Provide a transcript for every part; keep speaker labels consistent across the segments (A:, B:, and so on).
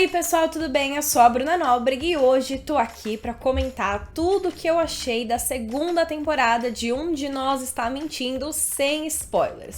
A: aí pessoal, tudo bem? Eu sou a Bruna Nóbrega e hoje tô aqui pra comentar tudo que eu achei da segunda temporada de Um de Nós Está Mentindo, sem spoilers.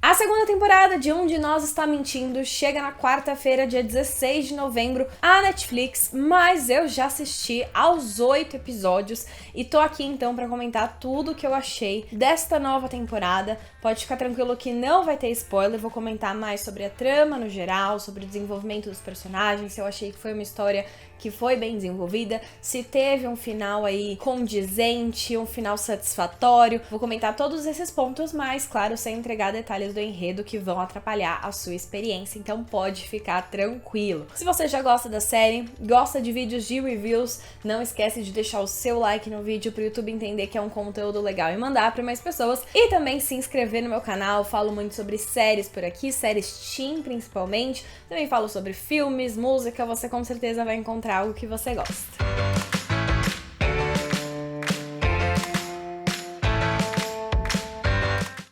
A: A segunda temporada de Um de Nós Está Mentindo chega na quarta-feira, dia 16 de novembro, à Netflix, mas eu já assisti aos 8 episódios e tô aqui então pra comentar tudo que eu achei desta nova temporada. Pode ficar tranquilo que não vai ter spoiler, vou comentar mais sobre a trama no geral, sobre o desenvolvimento dos personagens, se eu achei que foi uma história que foi bem desenvolvida, se teve um final aí condizente, um final satisfatório. Vou comentar todos esses pontos, mas claro, sem entregar detalhes do enredo que vão atrapalhar a sua experiência, então pode ficar tranquilo. Se você já gosta da série, gosta de vídeos de reviews, não esquece de deixar o seu like no vídeo para o YouTube entender que é um conteúdo legal e mandar para mais pessoas, e também se inscrever no meu canal. Falo muito sobre séries por aqui, séries teen principalmente, também falo sobre filmes, música, você com certeza vai encontrar algo que você gosta.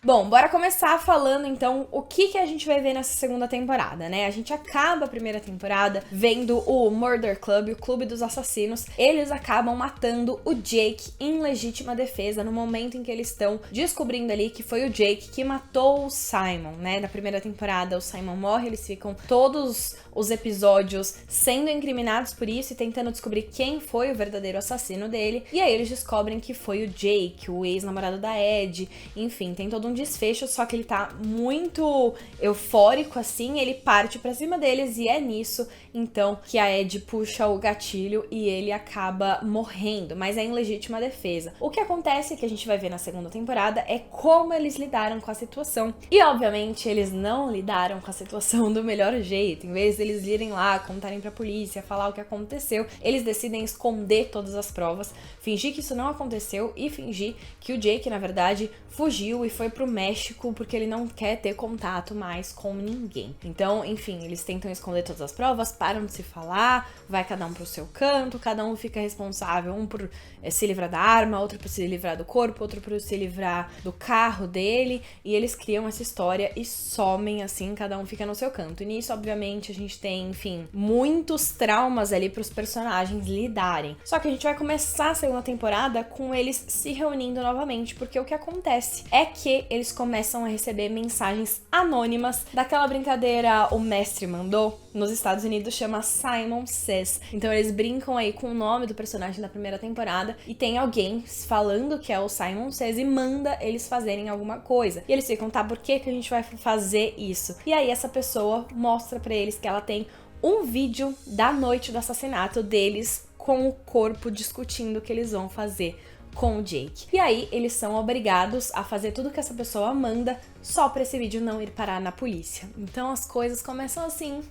A: Bom, bora começar falando então o que a gente vai ver nessa segunda temporada, né? A gente acaba a primeira temporada vendo o Murder Club, o Clube dos Assassinos. Eles acabam matando o Jake em legítima defesa no momento em que eles estão descobrindo ali que foi o Jake que matou o Simon, né? Na primeira temporada o Simon morre, eles ficam todos os episódios sendo incriminados por isso e tentando descobrir quem foi o verdadeiro assassino dele. E aí eles descobrem que foi o Jake, o ex-namorado da Ed. Enfim, tem todo um desfecho, só que ele tá muito eufórico assim, ele parte pra cima deles e é nisso, então, que a Ed puxa o gatilho e ele acaba morrendo, mas é em legítima defesa. O que acontece, que a gente vai ver na segunda temporada, é como eles lidaram com a situação. E, obviamente, eles não lidaram com a situação do melhor jeito. Em vez de eles irem lá, contarem pra polícia, falar o que aconteceu, eles decidem esconder todas as provas, fingir que isso não aconteceu e fingir que o Jake, na verdade, fugiu e foi pro México porque ele não quer ter contato mais com ninguém. Então, enfim, eles tentam esconder todas as provas, param de se falar, vai cada um pro seu canto, cada um fica responsável, um por se livrar da arma, outro por se livrar do corpo, outro por se livrar do carro dele, e eles criam essa história e somem assim, cada um fica no seu canto. E nisso, obviamente, a gente tem, enfim, muitos traumas ali pros personagens lidarem. Só que a gente vai começar a segunda temporada com eles se reunindo novamente, porque o que acontece é que eles começam a receber mensagens anônimas daquela brincadeira O Mestre Mandou. Nos Estados Unidos chama Simon Says. Então eles brincam aí com o nome do personagem da primeira temporada e tem alguém falando que é o Simon Says e manda eles fazerem alguma coisa. E eles ficam, tá, por que a gente vai fazer isso? E aí essa pessoa mostra pra eles que ela tem um vídeo da noite do assassinato deles com o corpo discutindo o que eles vão fazer com o Jake. E aí, eles são obrigados a fazer tudo que essa pessoa manda só pra esse vídeo não ir parar na polícia. Então as coisas começam assim,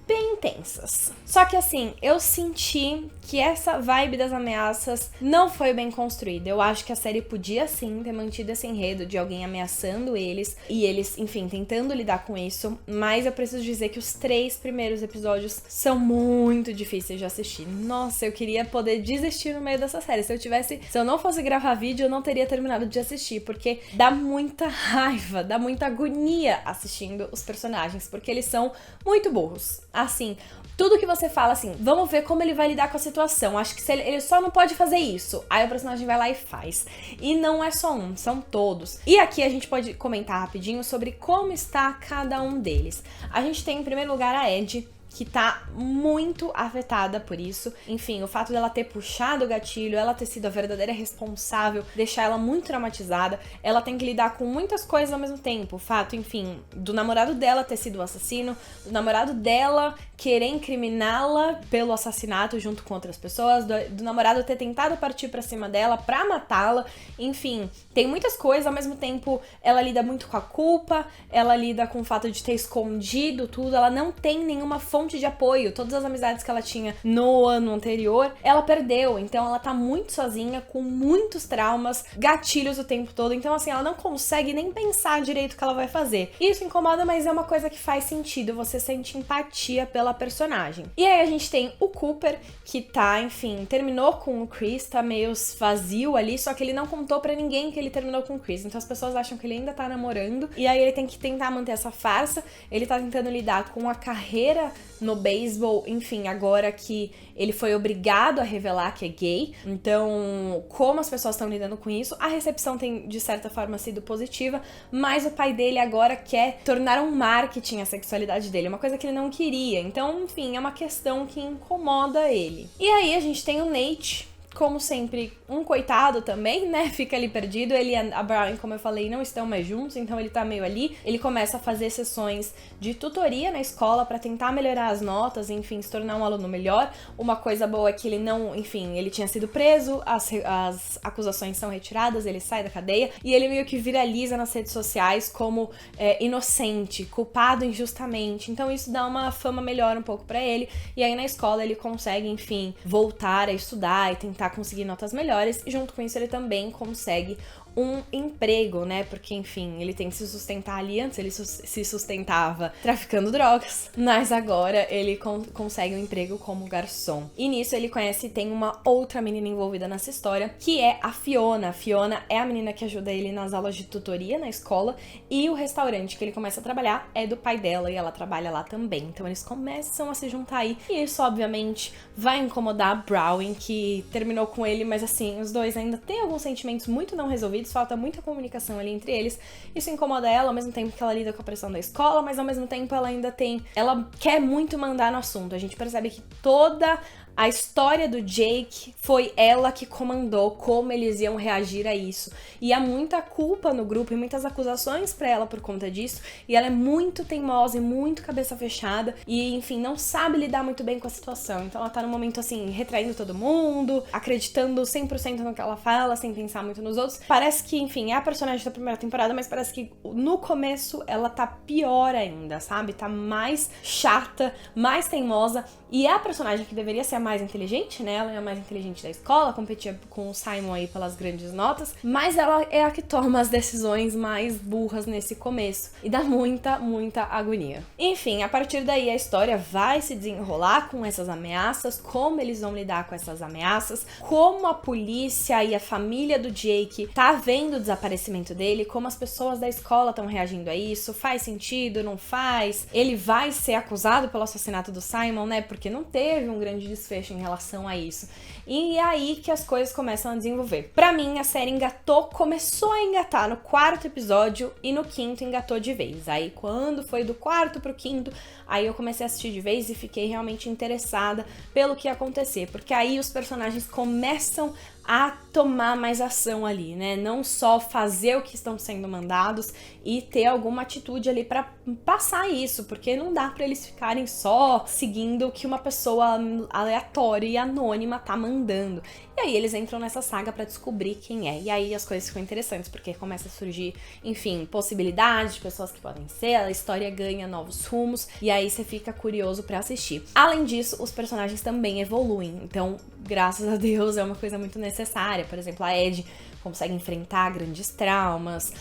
A: bem intensas. Só que assim, eu senti que essa vibe das ameaças não foi bem construída. Eu acho que a série podia sim ter mantido esse enredo de alguém ameaçando eles e eles, enfim, tentando lidar com isso, mas eu preciso dizer que os 3 primeiros episódios são muito difíceis de assistir. Nossa, eu queria poder desistir no meio dessa série. Se eu não fosse gravar vídeo, eu não teria terminado de assistir, porque dá muita raiva, dá muita agonia assistindo os personagens, porque eles são muito burros. Assim, tudo que você fala assim, vamos ver como ele vai lidar com a situação, acho que ele só não pode fazer isso, aí o personagem vai lá e faz. E não é só um, são todos. E aqui a gente pode comentar rapidinho sobre como está cada um deles. A gente tem em primeiro lugar a Ed, que tá muito afetada por isso. Enfim, o fato dela ter puxado o gatilho, ela ter sido a verdadeira responsável, deixar ela muito traumatizada. Ela tem que lidar com muitas coisas ao mesmo tempo. O fato, enfim, do namorado dela ter sido o assassino, do namorado dela querer incriminá-la pelo assassinato junto com outras pessoas, do namorado ter tentado partir pra cima dela pra matá-la. Enfim, tem muitas coisas, ao mesmo tempo ela lida muito com a culpa, ela lida com o fato de ter escondido tudo, ela não tem nenhuma fonte fonte de apoio. Todas as amizades que ela tinha no ano anterior, ela perdeu. Então ela tá muito sozinha, com muitos traumas, gatilhos o tempo todo. Então assim, ela não consegue nem pensar direito o que ela vai fazer. Isso incomoda, mas é uma coisa que faz sentido. Você sente empatia pela personagem. E aí a gente tem o Cooper, que tá, enfim, terminou com o Chris, tá meio vazio ali, só que ele não contou pra ninguém que ele terminou com o Chris. Então as pessoas acham que ele ainda tá namorando, e aí ele tem que tentar manter essa farsa. Ele tá tentando lidar com a carreira no beisebol, enfim, agora que ele foi obrigado a revelar que é gay. Então, como as pessoas estão lidando com isso? A recepção tem, de certa forma, sido positiva, mas o pai dele agora quer tornar um marketing a sexualidade dele, uma coisa que ele não queria. Então, enfim, é uma questão que incomoda ele. E aí a gente tem o Nate, como sempre, um coitado também, né? Fica ali perdido. Ele e a Brown, como eu falei, não estão mais juntos, então ele tá meio ali. Ele começa a fazer sessões de tutoria na escola pra tentar melhorar as notas, enfim, se tornar um aluno melhor. Uma coisa boa é que ele não, enfim, ele tinha sido preso, as acusações são retiradas, ele sai da cadeia e ele meio que viraliza nas redes sociais como inocente, culpado injustamente. Então isso dá uma fama melhor um pouco pra ele. E aí na escola ele consegue, enfim, voltar a estudar e tentar conseguir notas melhores, e junto com isso ele também consegue um emprego, né? Porque, enfim, ele tem que se sustentar ali. Antes ele se sustentava traficando drogas, mas agora ele consegue um emprego como garçom. E nisso ele conhece e tem uma outra menina envolvida nessa história, que é a Fiona. A Fiona é a menina que ajuda ele nas aulas de tutoria na escola, e o restaurante que ele começa a trabalhar é do pai dela e ela trabalha lá também. Então eles começam a se juntar aí, e isso obviamente vai incomodar a Brown, que terminou com ele, mas assim, os dois ainda têm alguns sentimentos muito não resolvidos. Falta muita comunicação ali entre eles. Isso incomoda ela, ao mesmo tempo que ela lida com a pressão da escola, mas ao mesmo tempo ela quer muito mandar no assunto. A gente percebe que toda a história do Jake foi ela que comandou como eles iam reagir a isso. E há muita culpa no grupo e muitas acusações pra ela por conta disso. E ela é muito teimosa e muito cabeça fechada. E, enfim, não sabe lidar muito bem com a situação. Então ela tá num momento, assim, retraindo todo mundo, acreditando 100% no que ela fala, sem pensar muito nos outros. Parece que, enfim, é a personagem da primeira temporada, mas parece que no começo ela tá pior ainda, sabe? Tá mais chata, mais teimosa. E é a personagem que deveria ser a mais inteligente, né? Ela é a mais inteligente da escola, competia com o Simon aí pelas grandes notas, mas ela é a que toma as decisões mais burras nesse começo e dá muita, muita agonia. Enfim, a partir daí a história vai se desenrolar com essas ameaças, como eles vão lidar com essas ameaças, como a polícia e a família do Jake tá vendo o desaparecimento dele, como as pessoas da escola estão reagindo a isso, faz sentido, não faz? Ele vai ser acusado pelo assassinato do Simon, né? Porque não teve um grande desfecho em relação a isso. E é aí que as coisas começam a desenvolver. Pra mim, a série começou a engatar no 4º episódio e no 5º engatou de vez. Aí, quando foi do 4º pro 5º, aí eu comecei a assistir de vez e fiquei realmente interessada pelo que ia acontecer. Porque aí os personagens começam a tomar mais ação ali, né? Não só fazer o que estão sendo mandados e ter alguma atitude ali pra passar isso, porque não dá pra eles ficarem só seguindo o que uma pessoa aleatória e anônima tá mandando. E aí eles entram nessa saga pra descobrir quem é. E aí as coisas ficam interessantes, porque começa a surgir, enfim, possibilidades de pessoas que podem ser, a história ganha novos rumos, e aí você fica curioso pra assistir. Além disso, os personagens também evoluem, então, graças a Deus, é uma coisa muito necessária. Por exemplo, a Ed consegue enfrentar grandes traumas,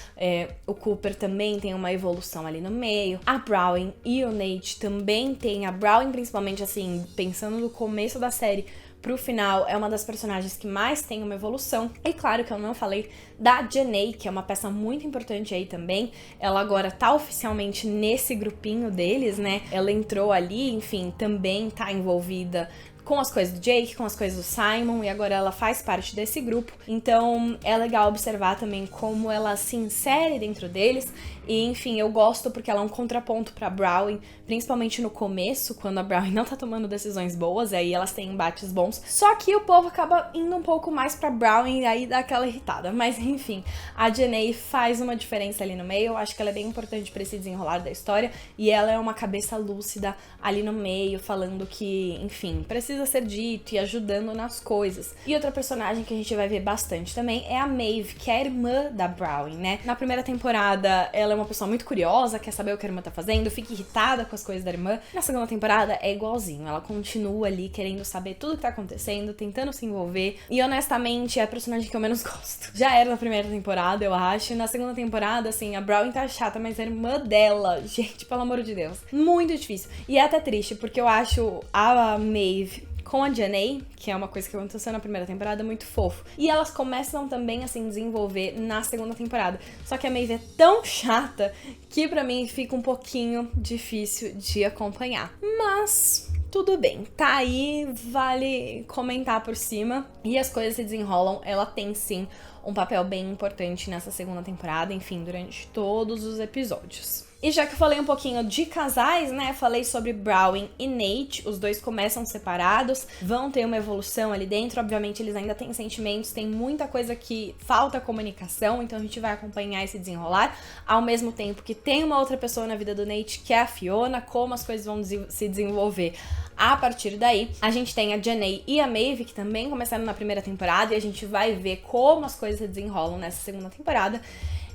A: o Cooper também tem uma evolução ali no meio, a Brown e o Nate também tem, a Brown principalmente, assim, pensando no começo da série pro final, é uma das personagens que mais tem uma evolução. E claro que eu não falei da Janae, que é uma peça muito importante aí também. Ela agora tá oficialmente nesse grupinho deles, né? Ela entrou ali, enfim, também tá envolvida com as coisas do Jake, com as coisas do Simon, e agora ela faz parte desse grupo. Então é legal observar também como ela se insere dentro deles. E enfim, eu gosto porque ela é um contraponto pra Brown, principalmente no começo, quando a Brown não tá tomando decisões boas, e aí elas têm embates bons. Só que o povo acaba indo um pouco mais pra Brown e aí dá aquela irritada. Mas enfim, a Janae faz uma diferença ali no meio. Eu acho que ela é bem importante pra esse desenrolar da história. E ela é uma cabeça lúcida ali no meio, falando que, enfim, precisa precisa ser dito e ajudando nas coisas. E outra personagem que a gente vai ver bastante também é a Maeve, que é a irmã da Brownie, né? Na primeira temporada, ela é uma pessoa muito curiosa, quer saber o que a irmã tá fazendo, fica irritada com as coisas da irmã. Na segunda temporada é igualzinho, ela continua ali querendo saber tudo que tá acontecendo, tentando se envolver. E honestamente, é a personagem que eu menos gosto. Já era na primeira temporada, eu acho. E na segunda temporada, assim, a Brownie tá chata, mas a irmã dela, gente, pelo amor de Deus, muito difícil. E é até triste, porque eu acho a Maeve com a Janae, que é uma coisa que aconteceu na primeira temporada, muito fofo. E elas começam também a se desenvolver na segunda temporada. Só que a Maeve é tão chata que pra mim fica um pouquinho difícil de acompanhar. Mas tudo bem, tá aí, vale comentar por cima. E as coisas se desenrolam, ela tem sim um papel bem importante nessa segunda temporada, enfim, durante todos os episódios. E já que eu falei um pouquinho de casais, né, falei sobre Brownie e Nate, os dois começam separados, vão ter uma evolução ali dentro, obviamente eles ainda têm sentimentos, tem muita coisa que falta comunicação, então a gente vai acompanhar esse desenrolar, ao mesmo tempo que tem uma outra pessoa na vida do Nate, que é a Fiona, como as coisas vão se desenvolver a partir daí. A gente tem a Janae e a Maeve, que também começaram na primeira temporada, e a gente vai ver como as coisas se desenrolam nessa segunda temporada.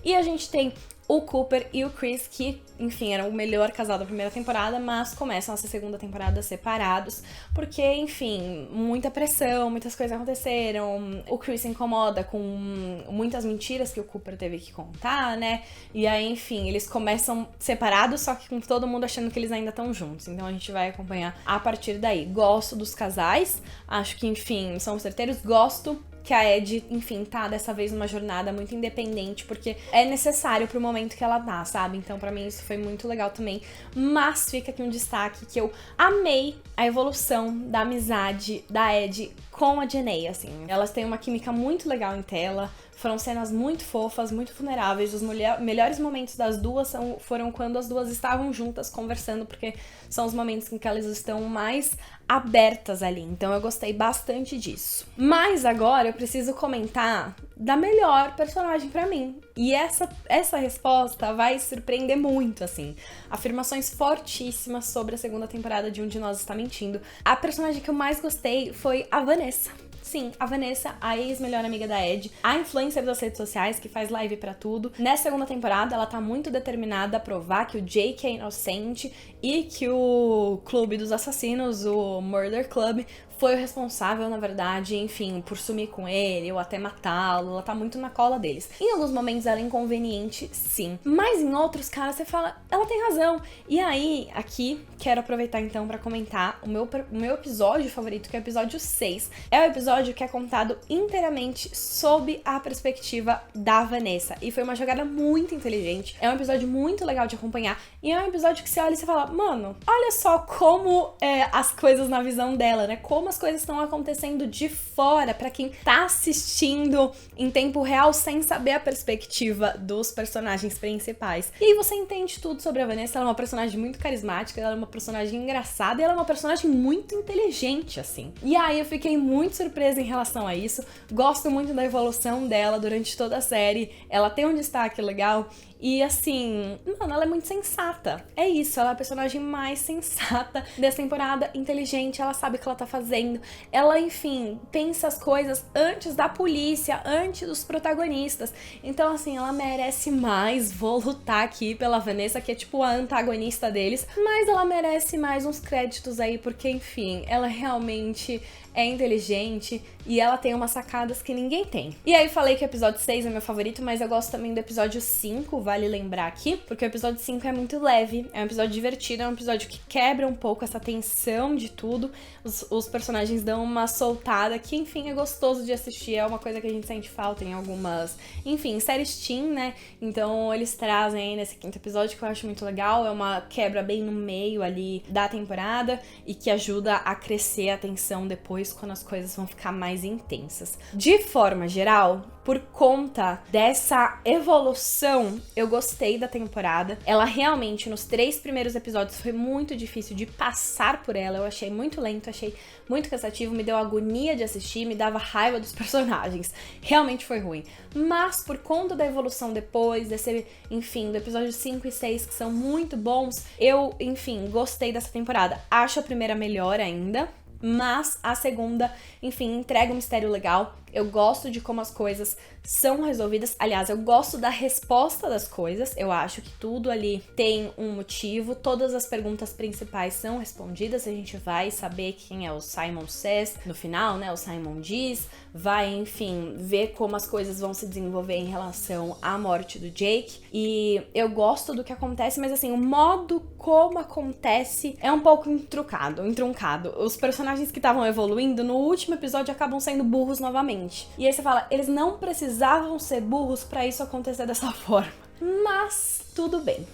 A: E a gente tem o Cooper e o Chris, que, enfim, eram o melhor casal da primeira temporada, mas começam essa segunda temporada separados, porque, enfim, muita pressão, muitas coisas aconteceram. O Chris se incomoda com muitas mentiras que o Cooper teve que contar, né? E aí, enfim, eles começam separados, só que com todo mundo achando que eles ainda estão juntos. Então a gente vai acompanhar a partir daí. Gosto dos casais, acho que, enfim, são certeiros. Gosto que a Ed, enfim, tá dessa vez numa jornada muito independente, porque é necessário pro momento que ela tá, sabe? Então, pra mim, isso foi muito legal também. Mas fica aqui um destaque que eu amei a evolução da amizade da Ed com a Janae, assim. Elas têm uma química muito legal em tela, foram cenas muito fofas, muito vulneráveis. Os melhores momentos das duas foram quando as duas estavam juntas conversando, porque são os momentos em que elas estão mais abertas ali. Então eu gostei bastante disso. Mas agora eu preciso comentar da melhor personagem pra mim. E essa resposta vai surpreender muito, assim. Afirmações fortíssimas sobre a segunda temporada de Um de Nós Está Mentindo. A personagem que eu mais gostei foi a Vanessa. Sim, a Vanessa, a ex-melhor amiga da Ed, a influencer das redes sociais, que faz live pra tudo. Nessa segunda temporada, ela tá muito determinada a provar que o Jake é inocente e que o Clube dos Assassinos, o Murder Club, foi o responsável, na verdade, enfim, por sumir com ele ou até matá-lo. Ela tá muito na cola deles. Em alguns momentos ela é inconveniente, sim. Mas em outros, cara, você fala, ela tem razão. E aí, aqui, quero aproveitar então pra comentar o meu episódio favorito, que é o episódio 6. É o episódio que é contado inteiramente sob a perspectiva da Vanessa. E foi uma jogada muito inteligente. É um episódio muito legal de acompanhar. E é um episódio que você olha e você fala, mano, olha só como as coisas na visão dela, né? Como as coisas estão acontecendo de fora pra quem tá assistindo em tempo real sem saber a perspectiva dos personagens principais. E aí você entende tudo sobre a Vanessa. Ela é uma personagem muito carismática, ela é uma personagem engraçada e ela é uma personagem muito inteligente, assim. E aí eu fiquei muito surpresa em relação a isso. Gosto muito da evolução dela durante toda a série. Ela tem um destaque legal. E assim, mano, ela é muito sensata. É isso, ela é a personagem mais sensata dessa temporada, inteligente, ela sabe o que ela tá fazendo. Ela, enfim, pensa as coisas antes da polícia, antes dos protagonistas. Então, assim, ela merece mais. Vou lutar aqui pela Vanessa, que é tipo a antagonista deles. Mas ela merece mais uns créditos aí, porque, enfim, ela realmente é inteligente e ela tem umas sacadas que ninguém tem. E aí falei que o episódio 6 é meu favorito, mas eu gosto também do episódio 5, vale lembrar aqui, porque o episódio 5 é muito leve, é um episódio divertido, é um episódio que quebra um pouco essa tensão de tudo, os personagens dão uma soltada que, enfim, é gostoso de assistir, é uma coisa que a gente sente falta em algumas, enfim, séries teen, né? Então eles trazem aí nesse quinto episódio, que eu acho muito legal, é uma quebra bem no meio ali da temporada e que ajuda a crescer a tensão depois, quando as coisas vão ficar mais intensas. De forma geral, por conta dessa evolução, eu gostei da temporada. Ela realmente, nos 3 primeiros episódios, foi muito difícil de passar por ela. Eu achei muito lento, achei muito cansativo, me deu agonia de assistir, me dava raiva dos personagens. Realmente foi ruim. Mas por conta da evolução depois, enfim, do episódio 5 e 6, que são muito bons, eu, enfim, gostei dessa temporada. Acho a primeira melhor ainda, mas a segunda, enfim, entrega um mistério legal. Eu gosto de como as coisas são resolvidas. Aliás, eu gosto da resposta das coisas. Eu acho que tudo ali tem um motivo. Todas as perguntas principais são respondidas. A gente vai saber quem é o Simon Says no final, né? O Simon diz. Vai, enfim, ver como as coisas vão se desenvolver em relação à morte do Jake. E eu gosto do que acontece, mas assim, o modo como acontece é um pouco entroncado. Os personagens que estavam evoluindo no último episódio acabam sendo burros novamente. E aí você fala, eles não precisavam ser burros pra isso acontecer dessa forma. Mas tudo bem.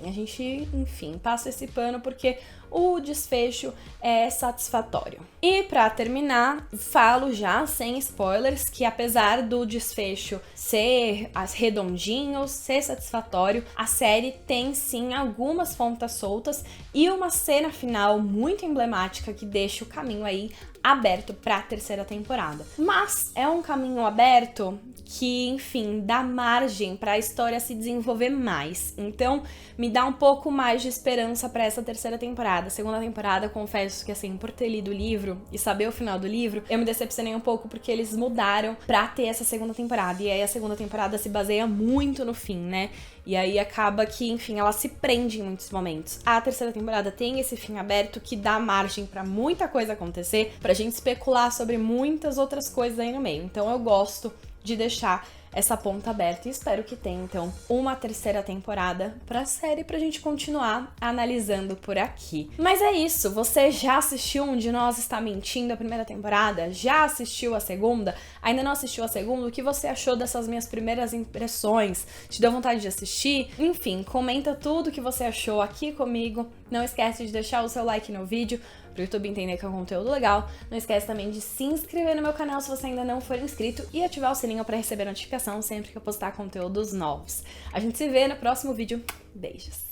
A: A gente, enfim, passa esse pano porque o desfecho é satisfatório. E pra terminar, falo já, sem spoilers, que apesar do desfecho ser redondinho, ser satisfatório, a série tem sim algumas pontas soltas e uma cena final muito emblemática que deixa o caminho aí aberto pra terceira temporada. Mas é um caminho aberto que, enfim, dá margem pra história se desenvolver mais. Então, me dá um pouco mais de esperança pra essa terceira temporada. Segunda temporada, confesso que, assim, por ter lido o livro e saber o final do livro, eu me decepcionei um pouco porque eles mudaram pra ter essa segunda temporada. E aí a segunda temporada se baseia muito no fim, né? E aí acaba que, enfim, ela se prende em muitos momentos. A terceira temporada tem esse fim aberto que dá margem pra muita coisa acontecer, pra gente especular sobre muitas outras coisas aí no meio. Então eu gosto de deixar essa ponta aberta e espero que tenha, então, uma terceira temporada pra série pra gente continuar analisando por aqui. Mas é isso, você já assistiu Um de Nós Está Mentindo a primeira temporada? Já assistiu a segunda? Ainda não assistiu a segunda? O que você achou dessas minhas primeiras impressões? Te deu vontade de assistir? Enfim, comenta tudo que você achou aqui comigo. Não esquece de deixar o seu like no vídeo, pro YouTube entender que é um conteúdo legal. Não esquece também de se inscrever no meu canal se você ainda não for inscrito e ativar o sininho para receber notificação sempre que eu postar conteúdos novos. A gente se vê no próximo vídeo. Beijos!